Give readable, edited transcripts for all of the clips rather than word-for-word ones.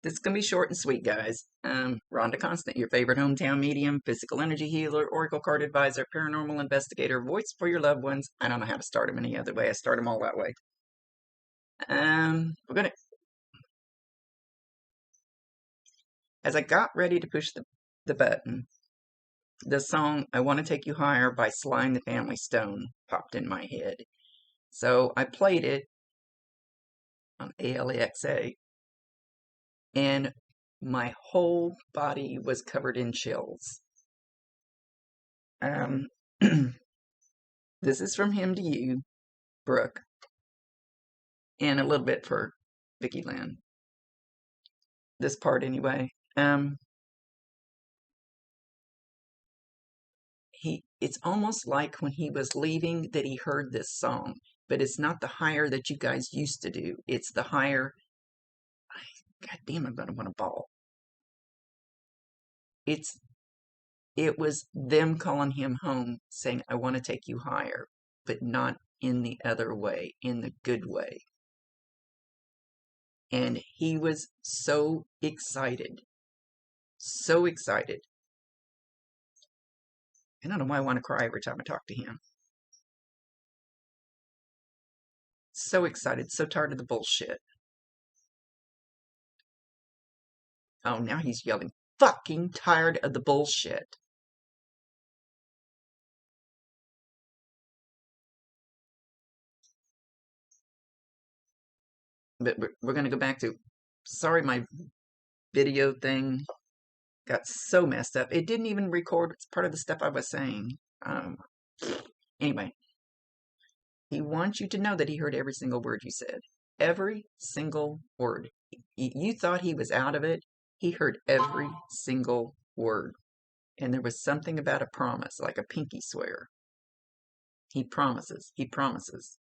This is going to be short and sweet, guys. Rhonda Constant, your favorite hometown medium, physical energy healer, oracle card advisor, paranormal investigator, voice for your loved ones. I don't know how to start them any other way. I start them all that way. We're going to, as I got ready to push the button, the song I Want to Take You Higher by Sly and the Family Stone popped in my head. So I played it on ALEXA, and my whole body was covered in chills. This is from him to you, Brooke, and a little bit for Vicky Lynn. This part anyway. It's almost like when he was leaving that he heard this song, but it's not the higher that you guys used to do. It's the higher. God damn, I'm gonna want a ball. It was them calling him home, saying, "I want to take you higher," but not in the other way, in the good way. And he was so excited. So excited. I don't know why I want to cry every time I talk to him. So excited, so tired of the bullshit. Oh, now he's yelling, fucking tired of the bullshit. But we're going to go back to, sorry, my video thing got so messed up. It didn't even record part of the stuff I was saying. Anyway, he wants you to know that he heard every single word you said. Every single word. You thought he was out of it. He heard every single word. And there was something about a promise, like a pinky swear. He promises. He promises.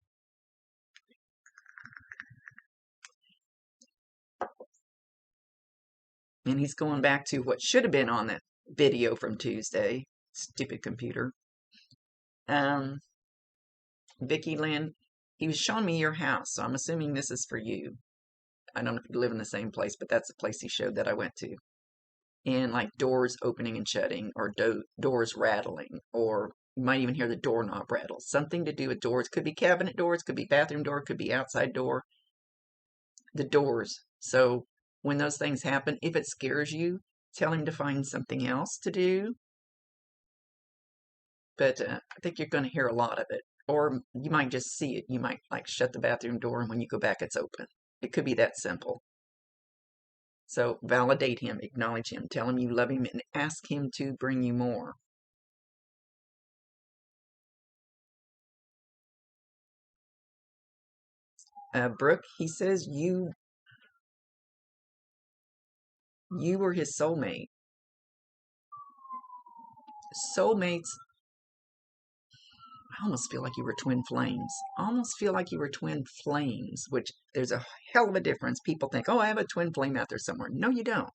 And he's going back to what should have been on that video from Tuesday. Stupid computer. Vicky Lynn, he was showing me your house, so I'm assuming this is for you. I don't know if you live in the same place, but that's the place he showed that I went to. And like doors opening and shutting, or doors rattling, or you might even hear the doorknob rattle. Something to do with doors. Could be cabinet doors, could be bathroom door, could be outside door. The doors. So when those things happen, if it scares you, tell him to find something else to do. But I think you're going to hear a lot of it. Or you might just see it. You might like shut the bathroom door, and when you go back, it's open. It could be that simple. So validate him, acknowledge him, tell him you love him, and ask him to bring you more. Brooke, he says you were his soulmate. Soulmates, I almost feel like you were twin flames. I almost feel like you were twin flames, which there's a hell of a difference. People think, oh, I have a twin flame out there somewhere. No, you don't.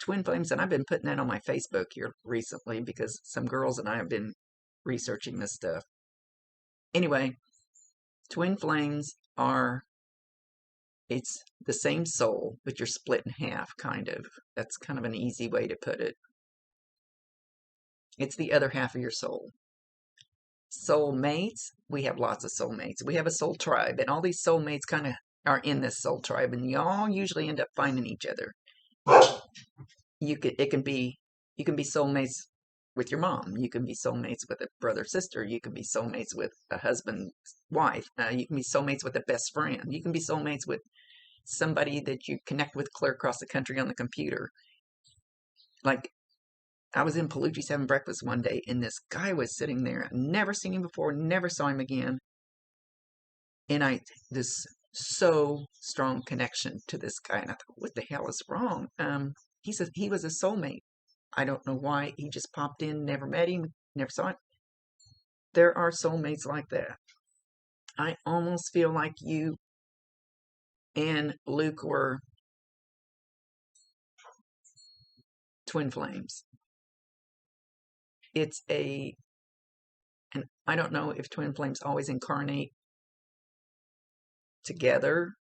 Twin flames, and I've been putting that on my Facebook here recently because some girls and I have been researching this stuff. Anyway, twin flames are, it's the same soul, but you're split in half, kind of. That's kind of an easy way to put it. It's the other half of your soul. Soulmates, we have lots of soulmates. We have a soul tribe, and all these soulmates kind of are in this soul tribe, and y'all usually end up finding each other. You can be soulmates with your mom. You can be soulmates with a brother, sister. You can be soulmates with a husband, wife. You can be soulmates with a best friend. You can be soulmates with somebody that you connect with clear across the country on the computer. Like, I was in Palucci's having breakfast one day, and this guy was sitting there. I'd never seen him before, never saw him again. And this so strong connection to this guy, and I thought, what the hell is wrong? He said he was a soulmate. I don't know why. He just popped in, never met him, never saw him. There are soulmates like that. I almost feel like you and Luke were twin flames. It's and I don't know if twin flames always incarnate together.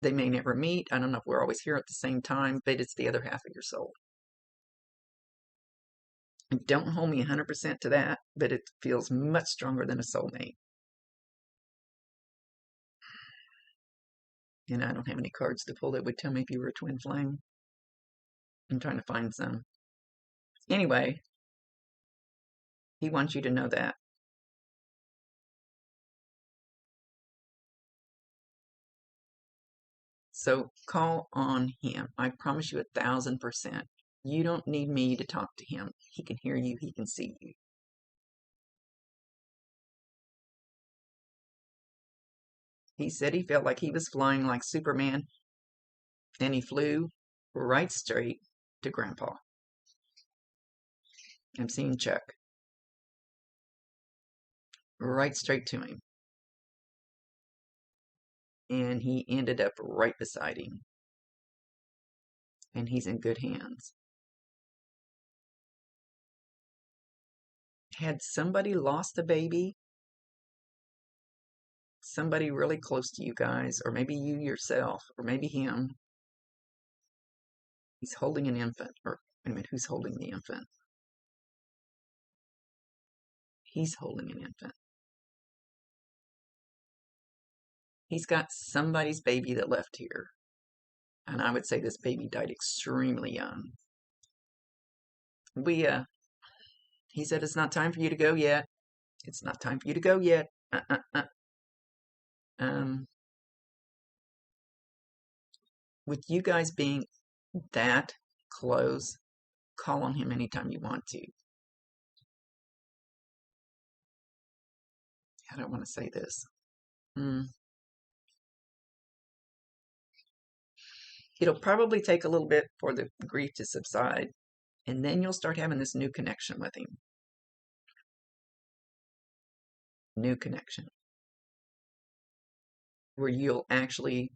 They may never meet. I don't know if we're always here at the same time, but it's the other half of your soul. Don't hold me 100% to that, but it feels much stronger than a soulmate. And I don't have any cards to pull that would tell me if you were a twin flame. I'm trying to find some. Anyway, he wants you to know that. So call on him. I promise you 1,000%. You don't need me to talk to him. He can hear you. He can see you. He said he felt like he was flying like Superman, and he flew right straight to Grandpa. I'm seeing Chuck. Right straight to him. And he ended up right beside him. And he's in good hands. Had somebody lost a baby? Somebody really close to you guys, or maybe you yourself, or maybe him. He's holding an infant. Or, wait a minute, who's holding the infant? He's holding an infant. He's got somebody's baby that left here. And I would say this baby died extremely young. He said, it's not time for you to go yet. It's not time for you to go yet. With you guys being that close, call on him anytime you want to. I don't want to say this. It'll probably take a little bit for the grief to subside, and then you'll start having this new connection with him. New connection. Where you'll actually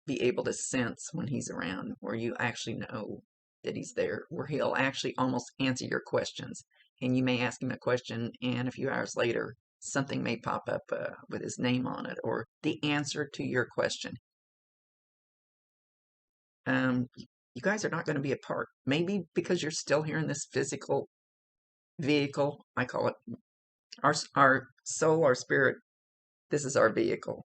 be able to sense when he's around, where you actually know that he's there, where he'll actually almost answer your questions. And you may ask him a question, and a few hours later, something may pop up with his name on it, or the answer to your question. You guys are not going to be apart. Maybe because you're still here in this physical vehicle. I call it our soul, our spirit. This is our vehicle.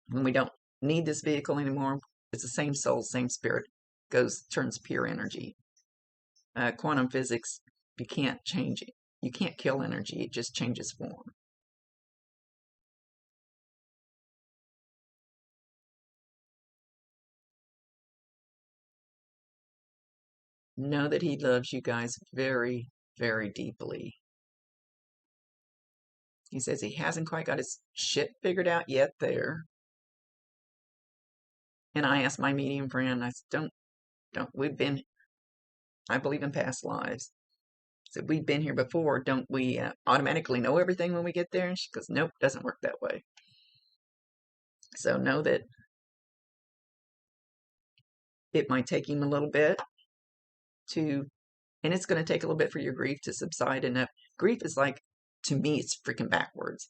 When we don't need this vehicle anymore, it's the same soul, same spirit. Turns pure energy. Quantum physics, you can't change it. You can't kill energy. It just changes form. Know that he loves you guys very, very deeply. He says he hasn't quite got his shit figured out yet there. And I asked my medium friend, I said, I believe in past lives. I said, we've been here before. Don't we automatically know everything when we get there? And she goes, nope, doesn't work that way. So know that it might take him a little bit and it's going to take a little bit for your grief to subside enough. Grief is like, to me, it's freaking backwards.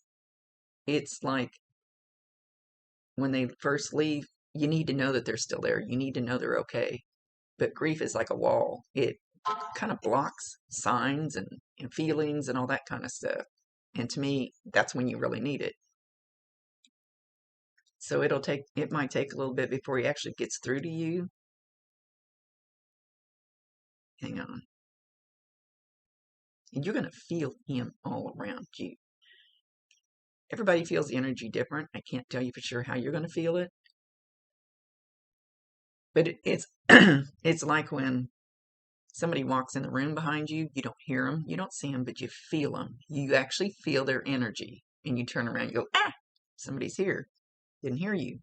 It's like when they first leave, you need to know that they're still there. You need to know they're okay. But grief is like a wall. It kind of blocks signs and feelings and all that kind of stuff. And to me, that's when you really need it. So it might take a little bit before he actually gets through to you. Hang on. And you're going to feel him all around you. Everybody feels the energy different. I can't tell you for sure how you're going to feel it. But it's it's like when somebody walks in the room behind you, you don't hear them, you don't see them, but you feel them. You actually feel their energy. And you turn around and you go, ah, somebody's here. Didn't hear you.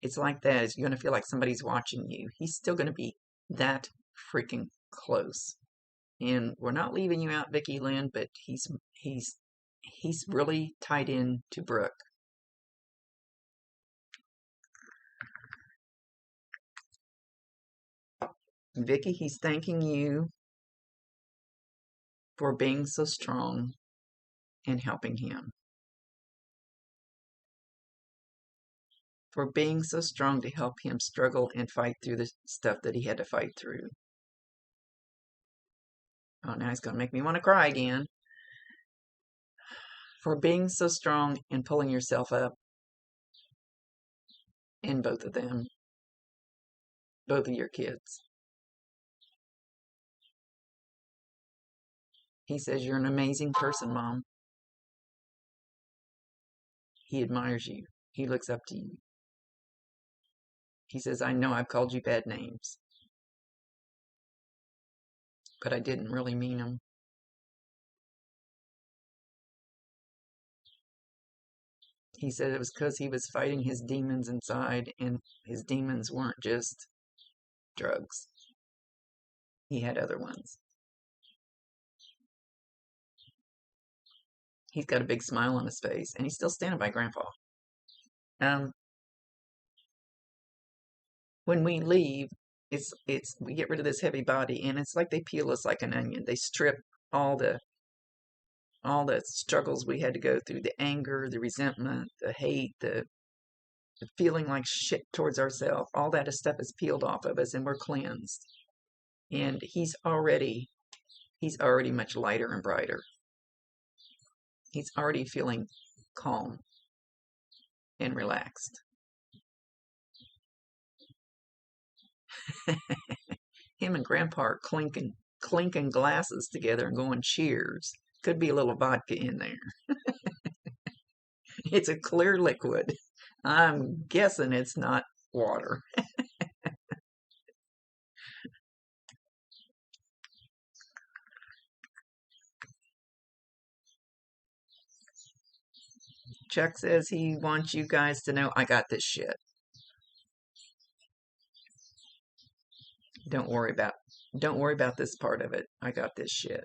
It's like that. You're going to feel like somebody's watching you. He's still going to be that freaking close. And we're not leaving you out, Vicki Lynn, but he's really tied in to Brooke. Vicki, he's thanking you for being so strong and helping him. for being so strong to help him struggle and fight through the stuff that he had to fight through. Oh, now he's going to make me want to cry again. For being so strong and pulling yourself up in both of them, both of your kids. He says, you're an amazing person, Mom. He admires you. He looks up to you. He says, I know I've called you bad names, but I didn't really mean them. He said it was because he was fighting his demons inside, and his demons weren't just drugs. He had other ones. He's got a big smile on his face, and he's still standing by Grandpa. When we leave, we get rid of this heavy body, and it's like they peel us like an onion. They strip all the struggles we had to go through, the anger, the resentment, the hate, the feeling like shit towards ourselves. All that stuff is peeled off of us, and we're cleansed. And he's already much lighter and brighter. He's already feeling calm and relaxed. Him and Grandpa are clinking glasses together and going cheers. Could be a little vodka in there. It's a clear liquid. I'm guessing it's not water. Chuck says he wants you guys to know I got this shit. Don't worry about this part of it. I got this shit.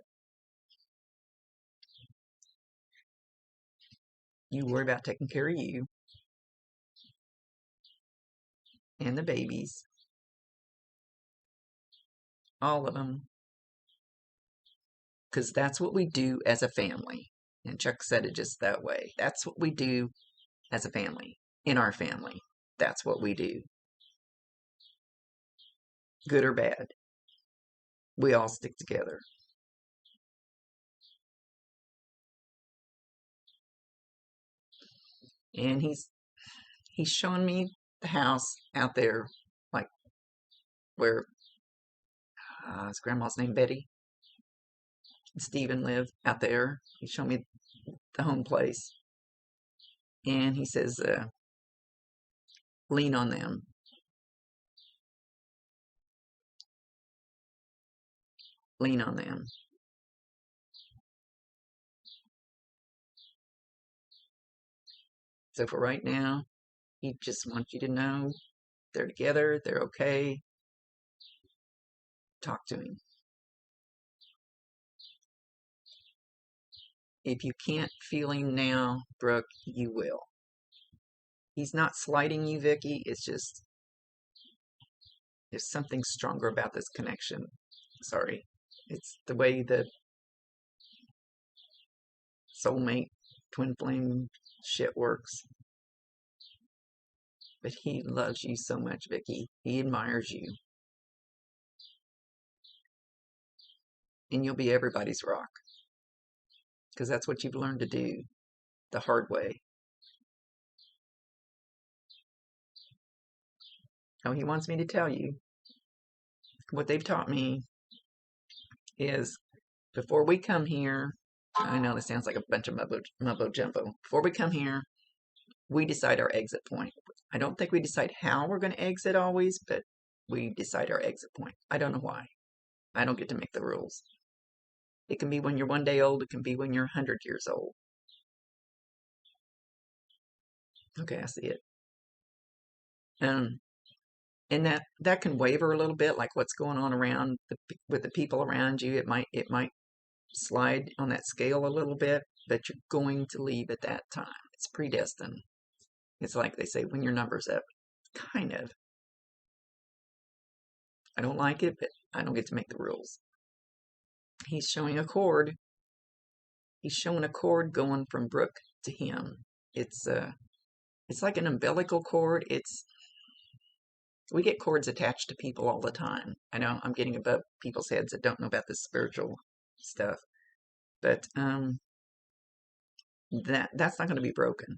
You worry about taking care of you and the babies. All of them. Because that's what we do as a family. And Chuck said it just that way. That's what we do as a family. In our family. That's what we do. Good or bad. We all stick together. And he's showing me the house out there, like where his grandma's name Betty and Stephen live out there. He showed me the home place. And he says, lean on them. Lean on them. So for right now, he just wants you to know they're together, they're okay. Talk to him. If you can't feel him now, Brooke, you will. He's not slighting you, Vicky. It's just there's something stronger about this connection. Sorry. It's the way the soulmate, twin flame shit works. But he loves you so much, Vicky. He admires you. And you'll be everybody's rock. Because that's what you've learned to do the hard way. Oh, he wants me to tell you what they've taught me is before we come here, I know this sounds like a bunch of mumbo jumbo. Before we come here, we decide our exit point. I don't think we decide how we're going to exit always, but we decide our exit point. I don't know why. I don't get to make the rules. It can be when you're 1 day old. It can be when you're 100 years old. Okay, I see it. And that can waver a little bit, like what's going on around with the people around you. It might slide on that scale a little bit, but you're going to leave at that time. It's predestined. It's like they say, when your number's up. Kind of. I don't like it, but I don't get to make the rules. He's showing a cord. He's showing a cord going from Brooke to him. It's It's like an umbilical cord. We get cords attached to people all the time. I know I'm getting above people's heads that don't know about this spiritual stuff, but that's not going to be broken.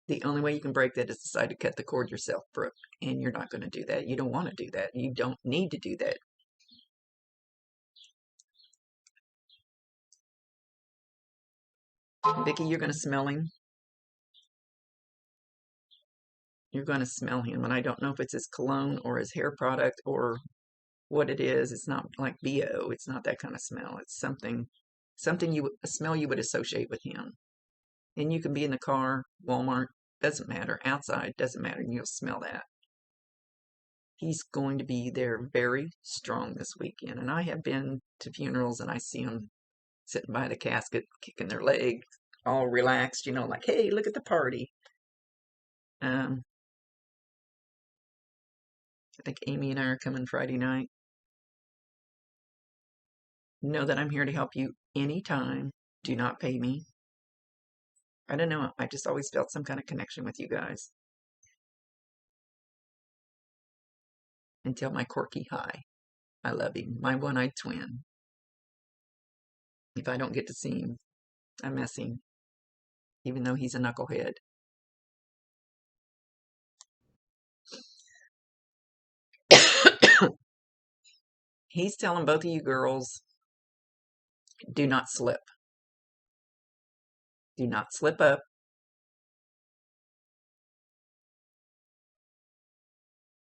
The only way you can break that is decide to cut the cord yourself, Brooke, and you're not going to do that. You don't want to do that. You don't need to do that. Vicky, you're going to smell him. You're going to smell him, and I don't know if it's his cologne or his hair product or what it is. It's not like BO. It's not that kind of smell. It's a smell you would associate with him. And you can be in the car, Walmart, doesn't matter, outside, doesn't matter, and you'll smell that. He's going to be there very strong this weekend. And I have been to funerals and I see them sitting by the casket, kicking their leg, all relaxed, like, hey, look at the party. I think Amy and I are coming Friday night. Know that I'm here to help you anytime. Do not pay me. I don't know. I just always felt some kind of connection with you guys. And tell my Corky hi. I love him. My one-eyed twin. If I don't get to see him, I miss him. Even though he's a knucklehead. He's telling both of you girls, do not slip. Do not slip up.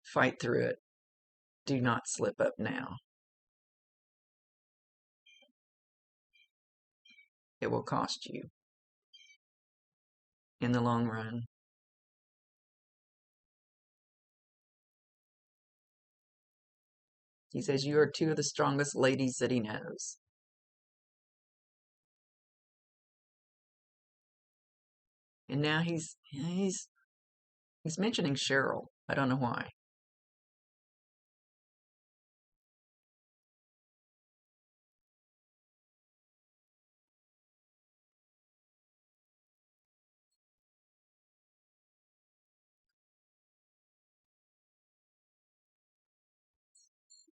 Fight through it. Do not slip up now. It will cost you in the long run. He says you are two of the strongest ladies that he knows. And now he's mentioning Cheryl. I don't know why.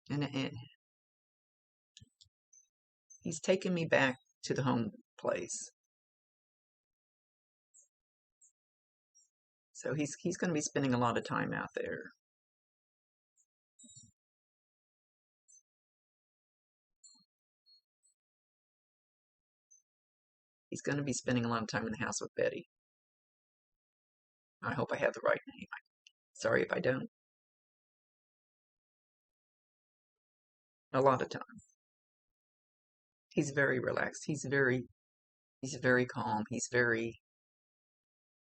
And he's taking me back to the home place. So he's going to be spending a lot of time out there. He's going to be spending a lot of time in the house with Betty. I hope I have the right name. Sorry if I don't. A lot of time. He's very relaxed. He's very calm. He's very,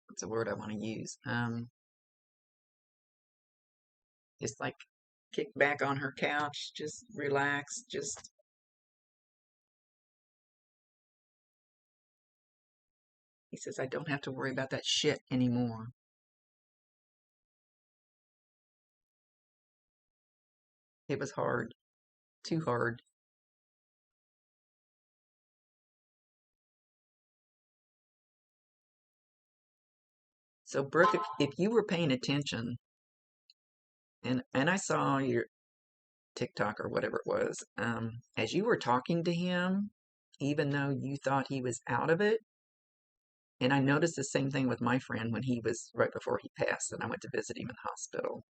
what's the word I want to use? Just like kick back on her couch, just relax, just he says, I don't have to worry about that shit anymore. It was hard. Too hard. So Brooke, if you were paying attention, and I saw your TikTok or whatever it was, as you were talking to him, even though you thought he was out of it, and I noticed the same thing with my friend when he was right before he passed, and I went to visit him in the hospital.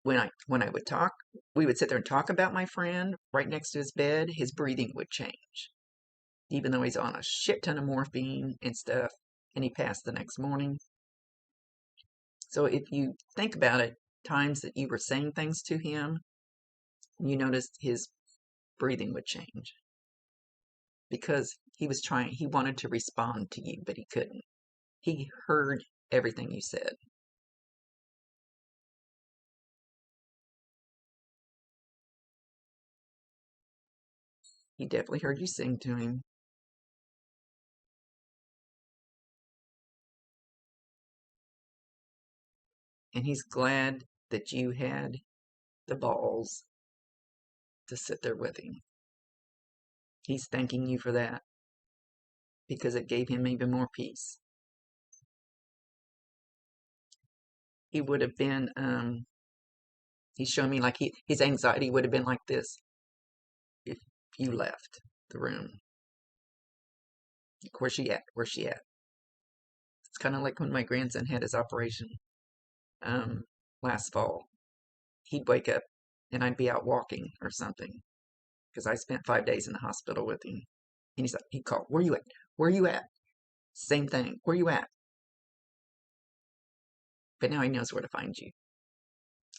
When I would talk, we would sit there and talk about my friend right next to his bed, his breathing would change. Even though he's on a shit ton of morphine and stuff, and he passed the next morning. So if you think about it, times that you were saying things to him, you noticed his breathing would change. Because he wanted to respond to you, but he couldn't. He heard everything you said. He definitely heard you sing to him. And he's glad that you had the balls to sit there with him. He's thanking you for that because it gave him even more peace. he would have been, he's showing me like his anxiety would have been like this if you left the room. Like, where's she at? Where's she at? It's kind of like when my grandson had his operation last fall. He'd wake up and I'd be out walking or something because I spent 5 days in the hospital with him. And he'd call, where you at? Where you at? Same thing. Where you at? But now he knows where to find you.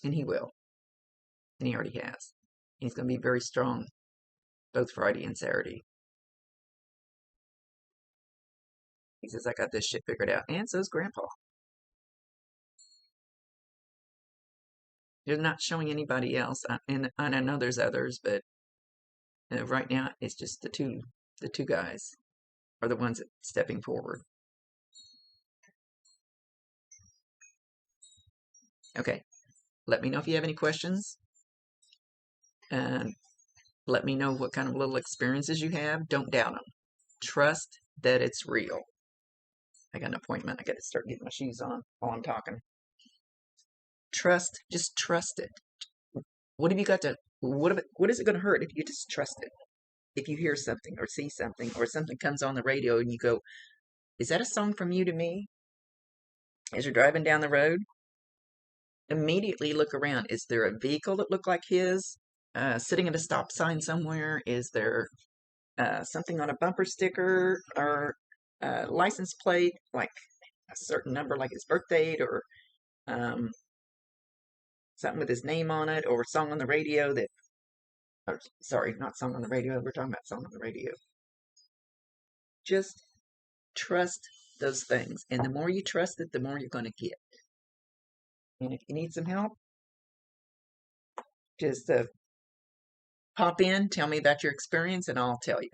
And he will. And he already has. He's going to be very strong both Friday and Saturday. He says, I got this shit figured out. And so's Grandpa. They're not showing anybody else. And I know there's others, but right now it's just the two guys are the ones that stepping forward. Okay. Let me know if you have any questions. And let me know what kind of little experiences you have. Don't doubt them. Trust that it's real. I got an appointment. I got to start getting my shoes on while I'm talking. Just trust it. What have you got to, what is it going to hurt if you just trust it? If you hear something or see something or something comes on the radio and you go, is that a song from You to Me? As you're driving down the road, immediately look around. Is there a vehicle that looked like his sitting at a stop sign somewhere? Is there something on a bumper sticker or license plate, like a certain number, like his birth date, or something with his name on it, or a song on the radio that, or, sorry, not song on the radio, we're talking about song on the radio. Just trust those things. And the more you trust it, the more you're going to get. And if you need some help, just pop in, tell me about your experience, and I'll tell you.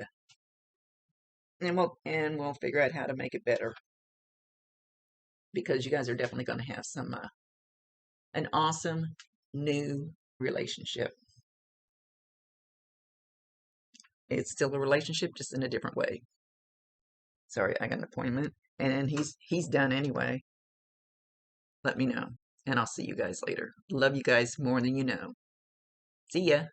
And we'll figure out how to make it better. Because you guys are definitely going to have some an awesome new relationship. It's still a relationship, just in a different way. Sorry, I got an appointment, and he's done anyway. Let me know, and I'll see you guys later. Love you guys more than you know. See ya.